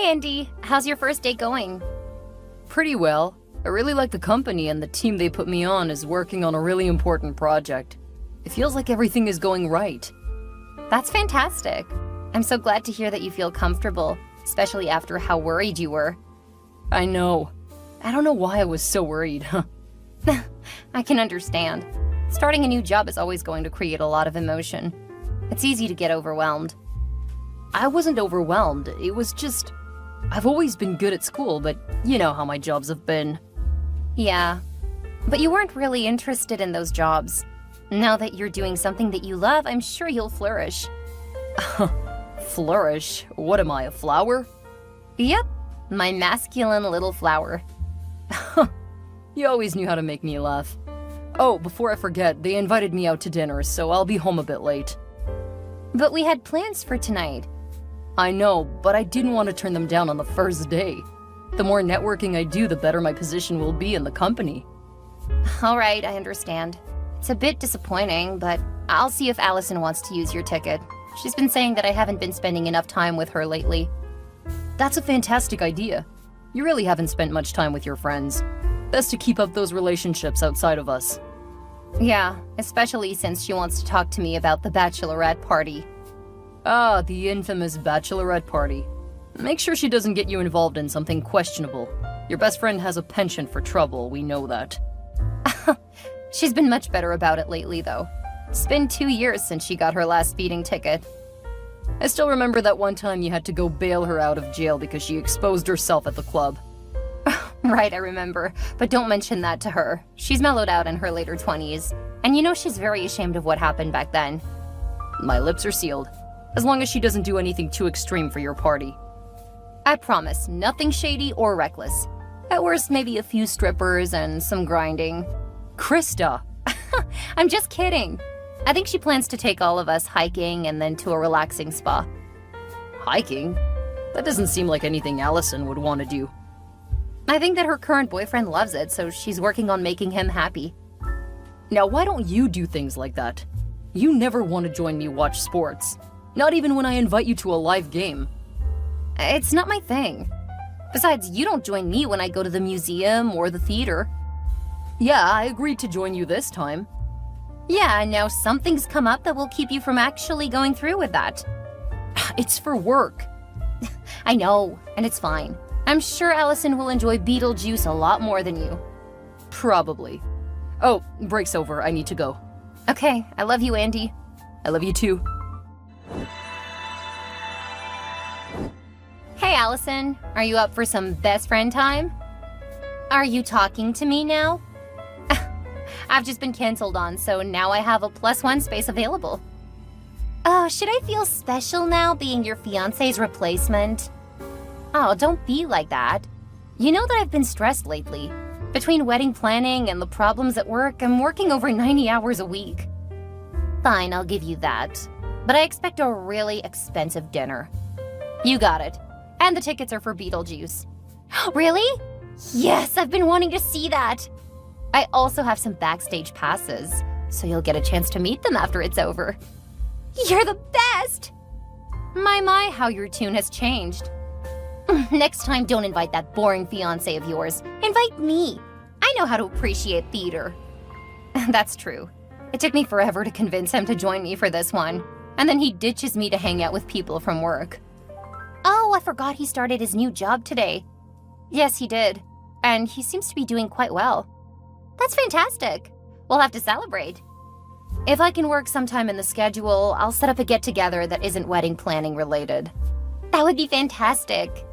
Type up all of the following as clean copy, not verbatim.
Hey Andy, how's your first day going? Pretty well. I really like the company and the team they put me on is working on a really important project. It feels like everything is going right. That's fantastic. I'm so glad to hear that you feel comfortable, especially after how worried you were. I know. I don't know why I was so worried, huh? I can understand. Starting a new job is always going to create a lot of emotion. It's easy to get overwhelmed. I wasn't overwhelmed. It was just... I've always been good at school, but you know how my jobs have been. Yeah, but you weren't really interested in those jobs. Now that you're doing something that you love, I'm sure you'll flourish. Flourish? What am I, a flower? Yep, my masculine little flower. You always knew how to make me laugh. Oh, before I forget, they invited me out to dinner, so I'll be home a bit late. But we had plans for tonight. I know, but I didn't want to turn them down on the first day. The more networking I do, the better my position will be in the company. All right, I understand. It's a bit disappointing, but I'll see if Allison wants to use your ticket. She's been saying that I haven't been spending enough time with her lately. That's a fantastic idea. You really haven't spent much time with your friends. Best to keep up those relationships outside of us. Yeah, especially since she wants to talk to me about the bachelorette party. Ah, the infamous bachelorette party. Make sure she doesn't get you involved in something questionable. Your best friend has a penchant for trouble, we know that. She's been much better about it lately, though. It's been 2 years since she got her last speeding ticket. I still remember that one time you had to go bail her out of jail because she exposed herself at the club. Right, I remember. But don't mention that to her. She's mellowed out in her later 20s. And you know she's very ashamed of what happened back then. My lips are sealed. As long as she doesn't do anything too extreme for your party. I promise, nothing shady or reckless. At worst, maybe a few strippers and some grinding. Krista! I'm just kidding. I think she plans to take all of us hiking and then to a relaxing spa. Hiking? That doesn't seem like anything Allison would want to do. I think that her current boyfriend loves it, so she's working on making him happy. Now, why don't you do things like that? You never want to join me watch sports. Not even when I invite you to a live game. It's not my thing. Besides, you don't join me when I go to the museum or the theater. Yeah, I agreed to join you this time. Yeah, and now something's come up that will keep you from actually going through with that. It's for work. I know, and it's fine. I'm sure Allison will enjoy Beetlejuice a lot more than you. Probably. Oh, break's over. I need to go. Okay, I love you, Andy. I love you too. Hey, Allison. Are you up for some best friend time? Are you talking to me now? I've just been canceled on, so now I have a +1 space available. Oh, should I feel special now being your fiancé's replacement? Oh, don't be like that. You know that I've been stressed lately. Between wedding planning and the problems at work, I'm working over 90 hours a week. Fine, I'll give you that. But I expect a really expensive dinner. You got it. And the tickets are for Beetlejuice. Really? Yes, I've been wanting to see that. I also have some backstage passes, so you'll get a chance to meet them after it's over. You're the best! My, how your tune has changed. Next time, don't invite that boring fiancé of yours. Invite me. I know how to appreciate theater. That's true. It took me forever to convince him to join me for this one. And then he ditches me to hang out with people from work. Oh, I forgot he started his new job today. Yes, he did. And he seems to be doing quite well. That's fantastic. We'll have to celebrate. If I can work sometime in the schedule, I'll set up a get-together that isn't wedding planning related. That would be fantastic.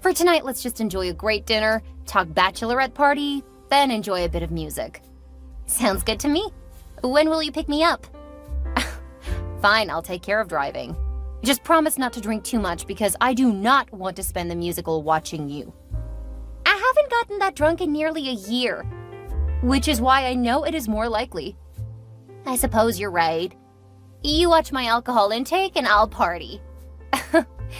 For tonight, let's just enjoy a great dinner, talk bachelorette party, then enjoy a bit of music. Sounds good to me. When will you pick me up? Fine, I'll take care of driving. Just promise not to drink too much because I do not want to spend the musical watching you. I haven't gotten that drunk in nearly a year, which is why I know it is more likely. I suppose you're right. You watch my alcohol intake and I'll party.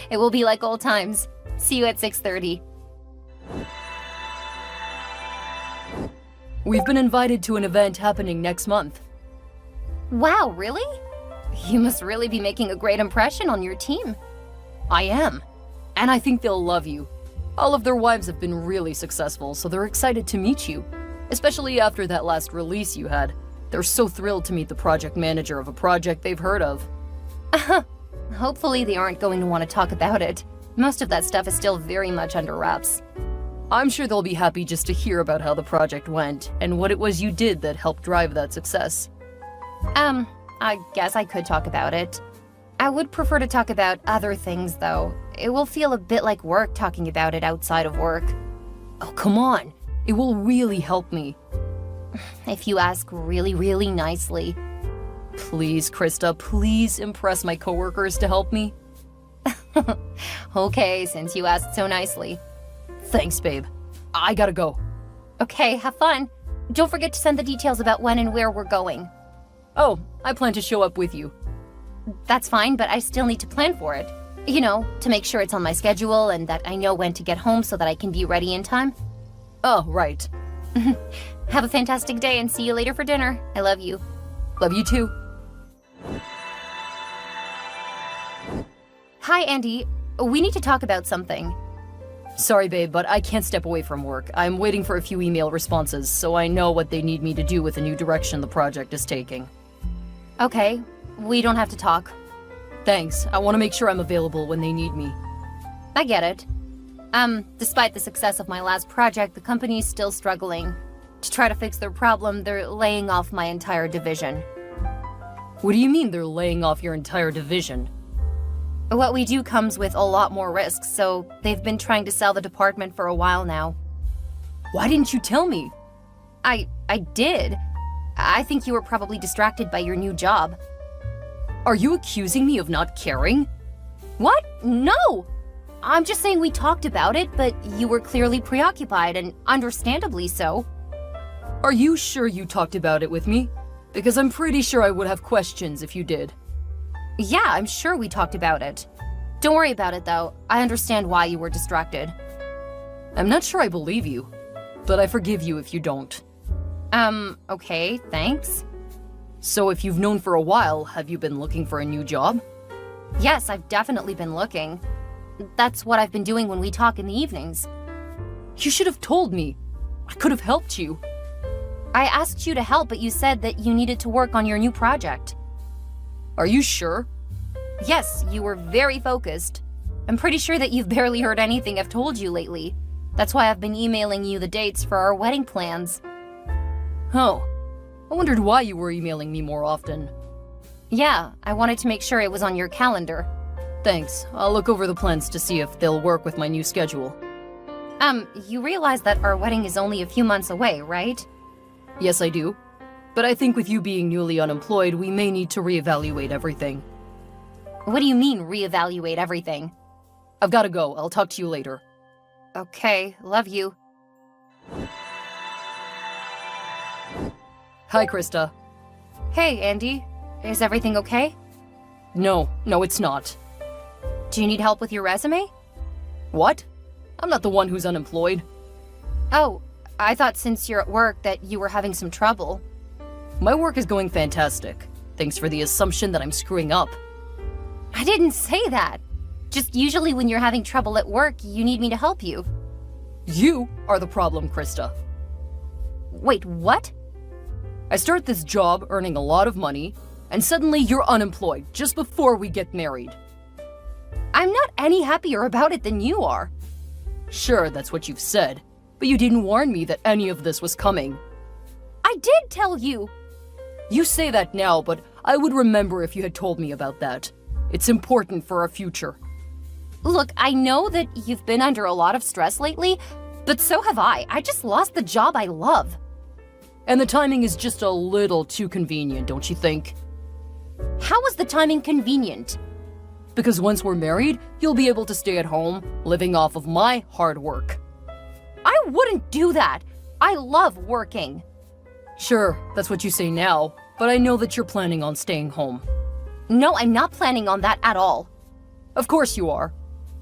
It will be like old times. See you at 6:30. We've been invited to an event happening next month. Wow, really? You must really be making a great impression on your team. I am. And I think they'll love you. All of their wives have been really successful, so they're excited to meet you. Especially after that last release you had. They're so thrilled to meet the project manager of a project they've heard of. Hopefully they aren't going to want to talk about it. Most of that stuff is still very much under wraps. I'm sure they'll be happy just to hear about how the project went, and what it was you did that helped drive that success. I guess I could talk about it. I would prefer to talk about other things, though. It will feel a bit like work talking about it outside of work. Oh, come on. It will really help me. If you ask really, really nicely. Please, Krista, please impress my coworkers to help me. Okay, since you asked so nicely. Thanks, babe. I gotta go. Okay, have fun. Don't forget to send the details about when and where we're going. Oh, I plan to show up with you. That's fine, but I still need to plan for it. You know, to make sure it's on my schedule and that I know when to get home so that I can be ready in time. Oh, right. Have a fantastic day and see you later for dinner. I love you. Love you too. Hi, Andy. We need to talk about something. Sorry, babe, but I can't step away from work. I'm waiting for a few email responses, so I know what they need me to do with the new direction the project is taking. Okay, we don't have to talk. Thanks. I want to make sure I'm available when they need me. I get it. Despite the success of my last project, the company is still struggling. To try to fix their problem, they're laying off my entire division. What do you mean they're laying off your entire division? What we do comes with a lot more risks, so they've been trying to sell the department for a while now. Why didn't you tell me? I did. I think you were probably distracted by your new job. Are you accusing me of not caring? What? No! I'm just saying we talked about it, but you were clearly preoccupied, and understandably so. Are you sure you talked about it with me? Because I'm pretty sure I would have questions if you did. Yeah, I'm sure we talked about it. Don't worry about it, though. I understand why you were distracted. I'm not sure I believe you, but I forgive you if you don't. Okay, thanks. So if you've known for a while, have you been looking for a new job? Yes, I've definitely been looking. That's what I've been doing when we talk in the evenings. You should have told me. I could have helped you. I asked you to help, but you said that you needed to work on your new project. Are you sure? Yes, you were very focused. I'm pretty sure that you've barely heard anything I've told you lately. That's why I've been emailing you the dates for our wedding plans. Oh, I wondered why you were emailing me more often. Yeah, I wanted to make sure it was on your calendar. Thanks. I'll look over the plans to see if they'll work with my new schedule. You realize that our wedding is only a few months away, right? Yes, I do. But I think with you being newly unemployed, we may need to reevaluate everything. What do you mean, reevaluate everything? I've gotta go. I'll talk to you later. Okay, love you. Hi, Krista. Hey, Andy. Is everything okay? No, it's not. Do you need help with your resume? What? I'm not the one who's unemployed. Oh, I thought since you're at work that you were having some trouble. My work is going fantastic. Thanks for the assumption that I'm screwing up. I didn't say that. Just usually when you're having trouble at work, you need me to help you. You are the problem, Krista. Wait, what? I start this job earning a lot of money, and suddenly you're unemployed just before we get married. I'm not any happier about it than you are. Sure, that's what you've said, but you didn't warn me that any of this was coming. I did tell you! You say that now, but I would remember if you had told me about that. It's important for our future. Look, I know that you've been under a lot of stress lately, but so have I. I just lost the job I love. And the timing is just a little too convenient, don't you think? How was the timing convenient? Because once we're married, you'll be able to stay at home, living off of my hard work. I wouldn't do that. I love working. Sure, that's what you say now, but I know that you're planning on staying home. No, I'm not planning on that at all. Of course you are.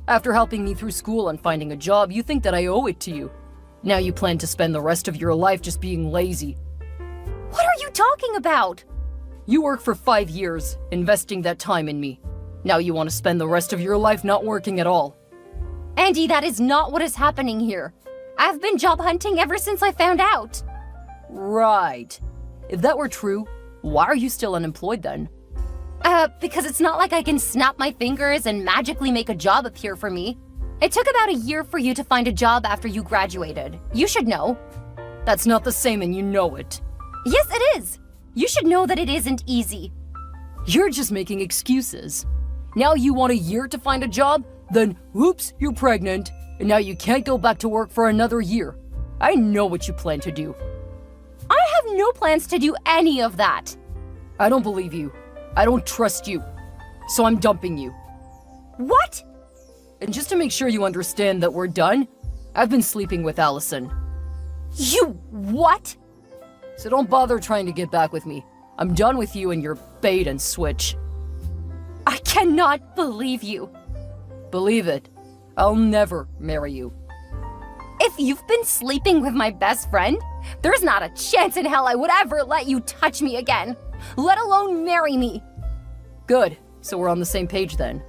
After helping me through school and finding a job, you think that I owe it to you. Now you plan to spend the rest of your life just being lazy. What are you talking about? You worked for 5 years, investing that time in me. Now you want to spend the rest of your life not working at all. Andy, that is not what is happening here. I've been job hunting ever since I found out. Right. If that were true, why are you still unemployed then? Because it's not like I can snap my fingers and magically make a job appear for me. It took about a year for you to find a job after you graduated. You should know. That's not the same and you know it. Yes, it is. You should know that it isn't easy. You're just making excuses. Now you want a year to find a job? Then, whoops, you're pregnant. And now you can't go back to work for another year. I know what you plan to do. I have no plans to do any of that. I don't believe you. I don't trust you. So I'm dumping you. What? And just to make sure you understand that we're done, I've been sleeping with Allison. You what? So don't bother trying to get back with me. I'm done with you and your bait and switch. I cannot believe you. Believe it. I'll never marry you. If you've been sleeping with my best friend, there's not a chance in hell I would ever let you touch me again, let alone marry me. Good. So we're on the same page then.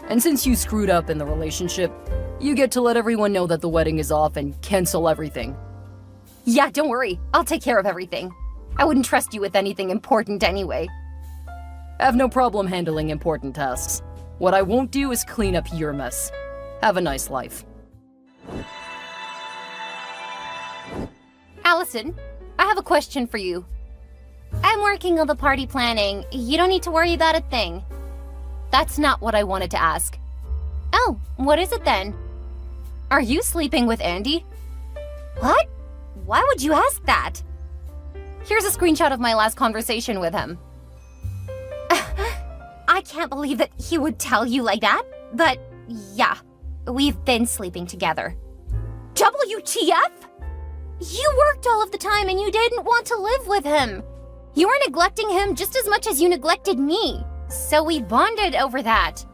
And since you screwed up in the relationship, you get to let everyone know that the wedding is off and cancel everything. Yeah, don't worry. I'll take care of everything. I wouldn't trust you with anything important anyway. I have no problem handling important tasks. What I won't do is clean up your mess. Have a nice life. Allison, I have a question for you. I'm working on the party planning. You don't need to worry about a thing. That's not what I wanted to ask. Oh, what is it then? Are you sleeping with Andy? What? Why would you ask that? Here's a screenshot of my last conversation with him. I can't believe that he would tell you like that, but yeah, we've been sleeping together. WTF? You worked all of the time and you didn't want to live with him. You were neglecting him just as much as you neglected me, so we bonded over that.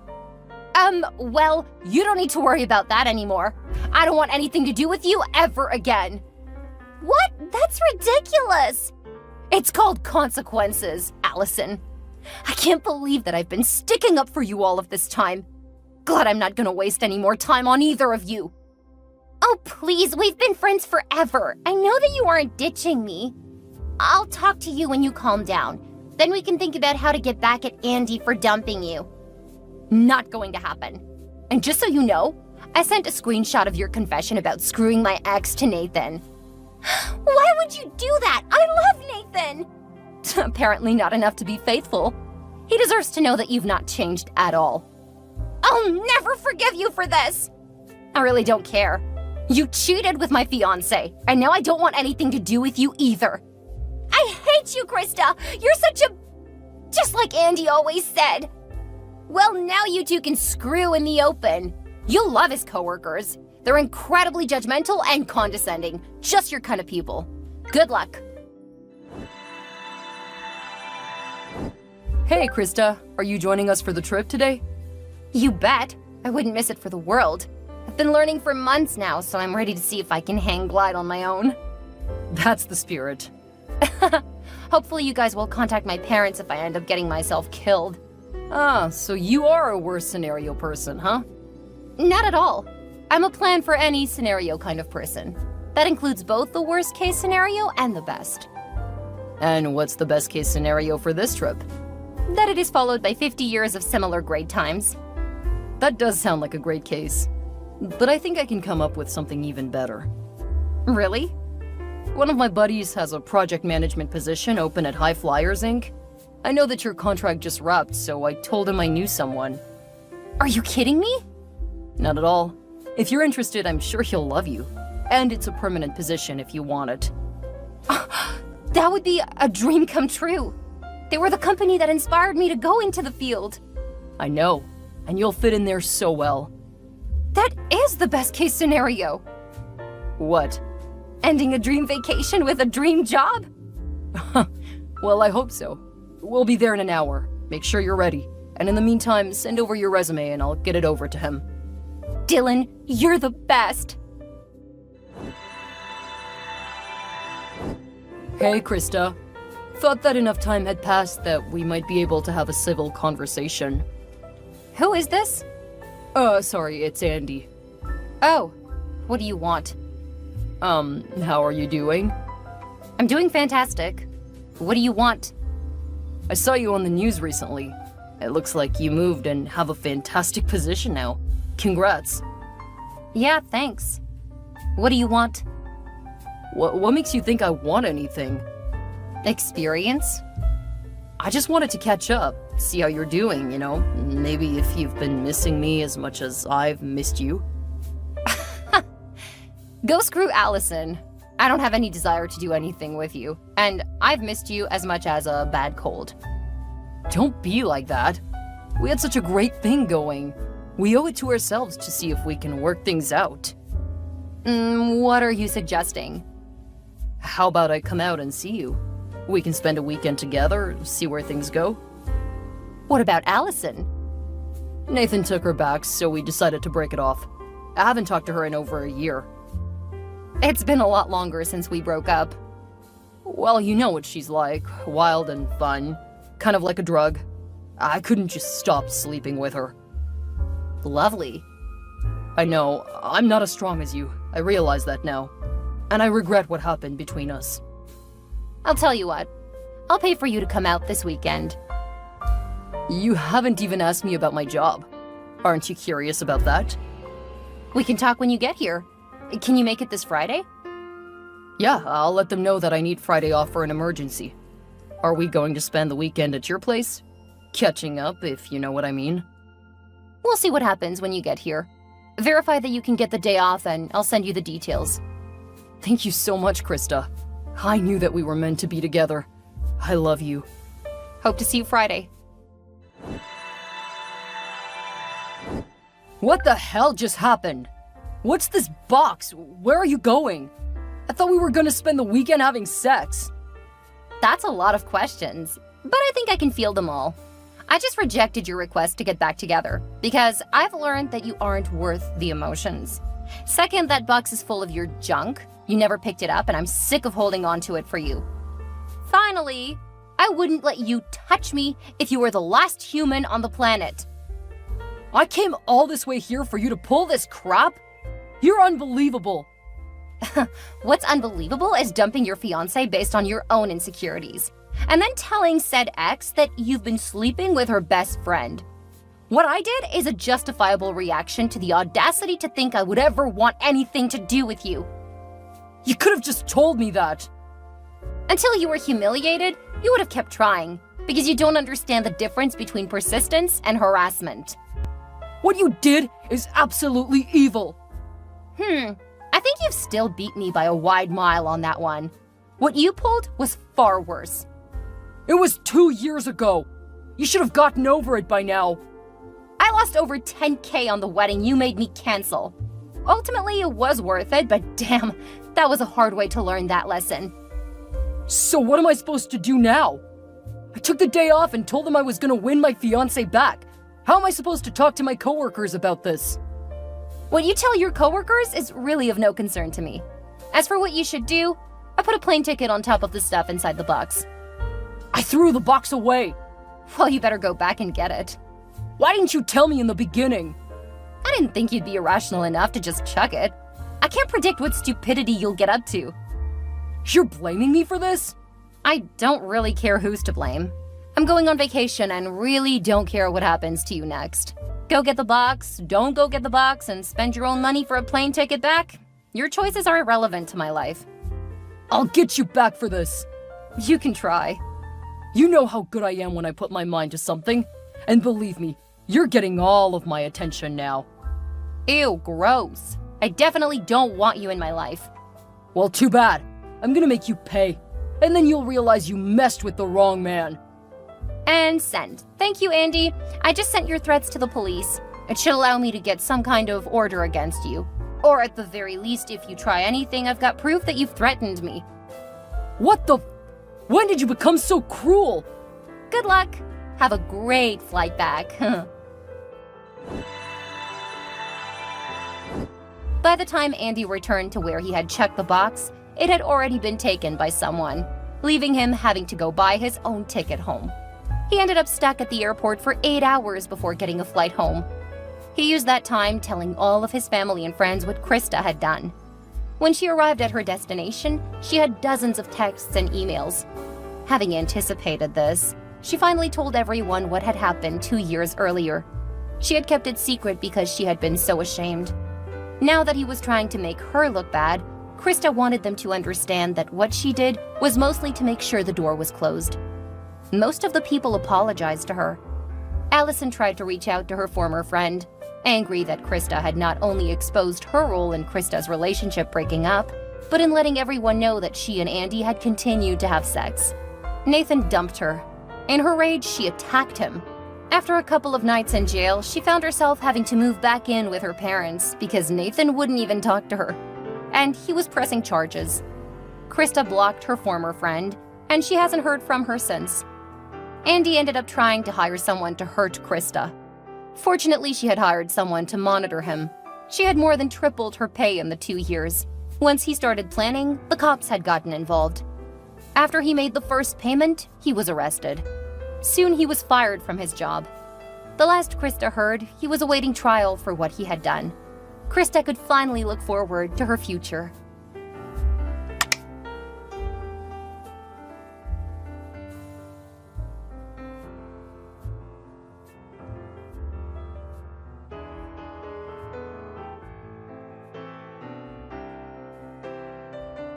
Well, you don't need to worry about that anymore. I don't want anything to do with you ever again. What? That's ridiculous. It's called consequences, Allison. I can't believe that I've been sticking up for you all of this time. Glad I'm not gonna waste any more time on either of you. Oh, please, we've been friends forever. I know that you aren't ditching me. I'll talk to you when you calm down. Then we can think about how to get back at Andy for dumping you. Not going to happen. And just so you know, I sent a screenshot of your confession about screwing my ex to Nathan. Why would you do that? I love Nathan! Apparently not enough to be faithful. He deserves to know that you've not changed at all. I'll never forgive you for this! I really don't care. You cheated with my fiancé, and now I don't want anything to do with you either. I hate you, Krista! You're such a... just like Andy always said. Well, now you two can screw in the open. You'll love his coworkers. They're incredibly judgmental and condescending. Just your kind of people. Good luck. Hey, Krista. Are you joining us for the trip today? You bet. I wouldn't miss it for the world. I've been learning for months now, so I'm ready to see if I can hang glide on my own. That's the spirit. Hopefully you guys will contact my parents if I end up getting myself killed. Ah, so you are a worst scenario person, huh? Not at all. I'm a plan for any scenario kind of person. That includes both the worst case scenario and the best. And what's the best case scenario for this trip? That it is followed by 50 years of similar great times. That does sound like a great case. But I think I can come up with something even better. Really? One of my buddies has a project management position open at High Flyers, Inc. I know that your contract just wrapped, so I told him I knew someone. Are you kidding me? Not at all. If you're interested, I'm sure he'll love you. And it's a permanent position if you want it. That would be a dream come true. They were the company that inspired me to go into the field. I know, and you'll fit in there so well. That is the best case scenario. What? Ending a dream vacation with a dream job? Well, I hope so. We'll be there in an hour. Make sure you're ready. And in the meantime, send over your resume and I'll get it over to him. Dylan, you're the best. Hey, Krista. Thought that enough time had passed that we might be able to have a civil conversation. Who is this? Sorry, it's Andy. Oh, what do you want? How are you doing? I'm doing fantastic. What do you want? I saw you on the news recently. It looks like you moved and have a fantastic position now. Congrats. Yeah, thanks. What do you want? What makes you think I want anything? Experience? I just wanted to catch up, see how you're doing, you know? Maybe if you've been missing me as much as I've missed you. Go screw Allison. I don't have any desire to do anything with you, and I've missed you as much as a bad cold. Don't be like that. We had such a great thing going. We owe it to ourselves to see if we can work things out. What are you suggesting? How about I come out and see you? We can spend a weekend together, see where things go. What about Allison? Nathan took her back, so we decided to break it off. I haven't talked to her in over a year. It's been a lot longer since we broke up. Well, you know what she's like. Wild and fun. Kind of like a drug. I couldn't just stop sleeping with her. Lovely. I know, I'm not as strong as you. I realize that now. And I regret what happened between us. I'll tell you what. I'll pay for you to come out this weekend. You haven't even asked me about my job. Aren't you curious about that? We can talk when you get here. Can you make it this Friday? Yeah, I'll let them know that I need Friday off for an emergency. Are we going to spend the weekend at your place? Catching up, if you know what I mean. We'll see what happens when you get here. Verify that you can get the day off and I'll send you the details. Thank you so much, Krista. I knew that we were meant to be together. I love you. Hope to see you Friday. What the hell just happened? What's this box? Where are you going? I thought we were gonna spend the weekend having sex. That's a lot of questions, but I think I can field them all. I just rejected your request to get back together because I've learned that you aren't worth the emotions. Second, that box is full of your junk. You never picked it up and I'm sick of holding on to it for you. Finally, I wouldn't let you touch me if you were the last human on the planet. I came all this way here for you to pull this crap? You're unbelievable. What's unbelievable is dumping your fiancé based on your own insecurities, and then telling said ex that you've been sleeping with her best friend. What I did is a justifiable reaction to the audacity to think I would ever want anything to do with you. You could have just told me that. Until you were humiliated, you would have kept trying, because you don't understand the difference between persistence and harassment. What you did is absolutely evil. I think you've still beat me by a wide mile on that one. What you pulled was far worse. It was 2 years ago. You should have gotten over it by now. I lost over 10K on the wedding you made me cancel. Ultimately, it was worth it, but damn, that was a hard way to learn that lesson. So what am I supposed to do now? I took the day off and told them I was gonna win my fiancé back. How am I supposed to talk to my coworkers about this? What you tell your coworkers is really of no concern to me. As for what you should do, I put a plane ticket on top of the stuff inside the box. I threw the box away. Well, you better go back and get it. Why didn't you tell me in the beginning? I didn't think you'd be irrational enough to just chuck it. I can't predict what stupidity you'll get up to. You're blaming me for this? I don't really care who's to blame. I'm going on vacation and really don't care what happens to you next. Go get the box, don't go get the box, and spend your own money for a plane ticket back. Your choices are irrelevant to my life. I'll get you back for this. You can try. You know how good I am when I put my mind to something. And believe me, you're getting all of my attention now. Ew, gross. I definitely don't want you in my life. Well, too bad. I'm gonna make you pay. And then you'll realize you messed with the wrong man. And send. Thank you, Andy. I just sent your threats to the police. It should allow me to get some kind of order against you. Or at the very least, if you try anything, I've got proof that you've threatened me. What the? When did you become so cruel? Good luck. Have a great flight back. By the time Andy returned to where he had checked the box, it had already been taken by someone, leaving him having to go buy his own ticket home. He ended up stuck at the airport for 8 hours before getting a flight home. He used that time telling all of his family and friends what Krista had done. When she arrived at her destination, she had dozens of texts and emails. Having anticipated this, she finally told everyone what had happened 2 years earlier. She had kept it secret because she had been so ashamed. Now that he was trying to make her look bad, Krista wanted them to understand that what she did was mostly to make sure the door was closed. Most of the people apologized to her. Allison tried to reach out to her former friend, angry that Krista had not only exposed her role in Krista's relationship breaking up, but in letting everyone know that she and Andy had continued to have sex. Nathan dumped her. In her rage, she attacked him. After a couple of nights in jail, she found herself having to move back in with her parents because Nathan wouldn't even talk to her, and he was pressing charges. Krista blocked her former friend, and she hasn't heard from her since. Andy ended up trying to hire someone to hurt Krista. Fortunately, she had hired someone to monitor him. She had more than tripled her pay in the 2 years. Once he started planning, the cops had gotten involved. After he made the first payment, he was arrested. Soon he was fired from his job. The last Krista heard, he was awaiting trial for what he had done. Krista could finally look forward to her future.